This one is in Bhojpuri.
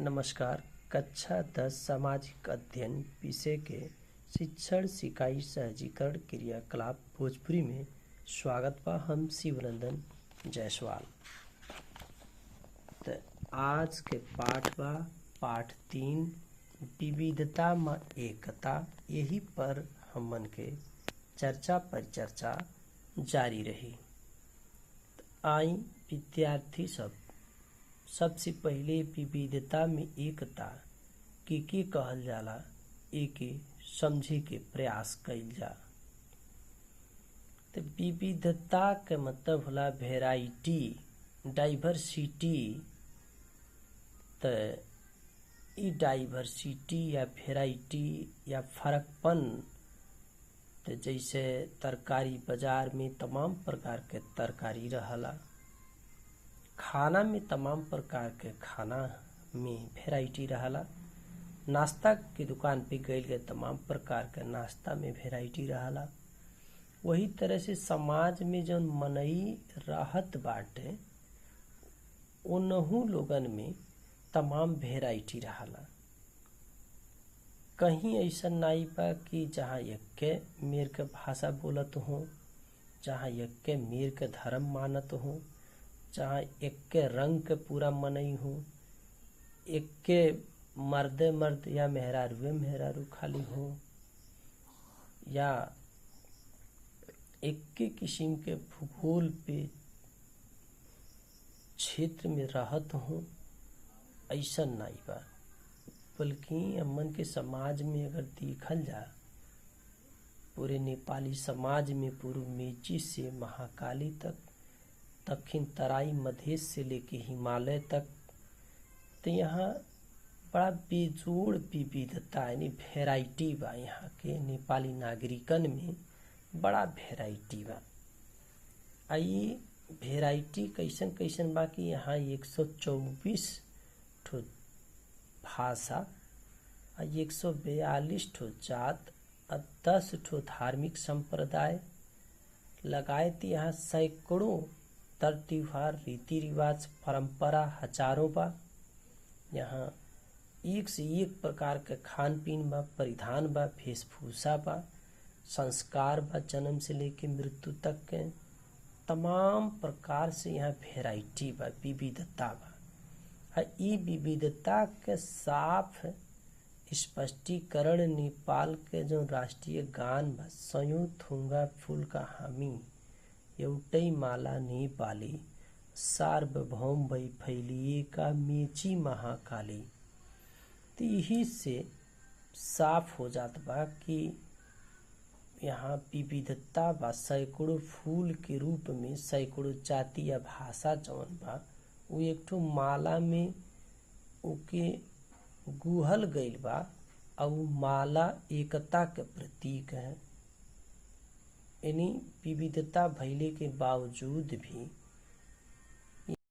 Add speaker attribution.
Speaker 1: नमस्कार। कक्षा 10 सामाजिक अध्ययन विषय के शिक्षण सिकाई सहजीकरण क्रियाकलाप भोजपुरी में स्वागत बा। हम शिवनंदन जायसवाल। तो आज के पाठ बा पाठ 3 विविधता में एकता। यही पर हमन के चर्चा परिचर्चा जारी रही। आई विद्यार्थी सबसे पहिले विविधता में एकता के कहल जाला एके समझे के प्रयास कइल जा। तो विविधता के मतलब होला वेराइटी, डाइवर्सिटी। तो ई डाइवर्सिटी या वेराइटी या फर्कपन, तो जैसे तरकारी बाजार में तमाम प्रकार के तरकारी रहला, खाना में तमाम प्रकार के खाना में वेराइटी रहला, नाश्ता की दुकान पे गइल गए तमाम प्रकार के नाश्ता में वेराइटी रहला। वही तरह से समाज में जौन मनई रहत बाटे उनहु लोगन में तमाम वेराइटी रहला। कहीं ऐसा नहीं बा कि जहाँ एक्के मेर के भाषा बोलत हो, जहाँ एक्के मेर के धर्म मानत हो, जहाँ एक्के रंग के पूरा मनई हो, एक्के मर्द या मेहरारू खाली हो, या एक्के किस्म के भूगोल पे क्षेत्र में रहत हो, ऐसा नहीं बा। बल्कि हमन के समाज में अगर देखल जा, पूरे नेपाली समाज में पूर्व मेची से महाकाली तक, दक्षिण तराई मधेश से लेके हिमालय तक, तो यहाँ बड़ा बेजोड़ विविधता यानी वेराइटी बा। यहाँ के नेपाली नागरिकन में बड़ा वेराइटी बा। आई वेराइटी कैसन कैसन बा कि यहाँ 124 ठो भाषा, 142 ठो जात, 10 ठो धार्मिक संप्रदाय लगायत यहाँ सैकड़ों तर त्योहार, रीति रिवाज, परंपरा हजारों बा। यहाँ एक से एक प्रकार के खान पीन बा, परिधान बा, वेशभूषा बा, संस्कार बा, जन्म से लेके मृत्यु तक के तमाम प्रकार से यहाँ वेराइटी बा, विविधता बा। ई विविधता के साफ स्पष्टीकरण नेपाल के जो राष्ट्रीय गान बा, सयों थुंगा फूल का हामी एउटै माला नेपाली, सार्वभौम भई फैलिएका मेची महाकाली। तो यही से साफ हो जात बा कि यहाँ विविधता बा। सैकड़ों फूल के रूप में सैकड़ों जाति या भाषा जौन बा वो एक ठो माला में ओके गुहल गइल बा, और माला एकता के प्रतीक है। यानी विविधता भइले के बावजूद भी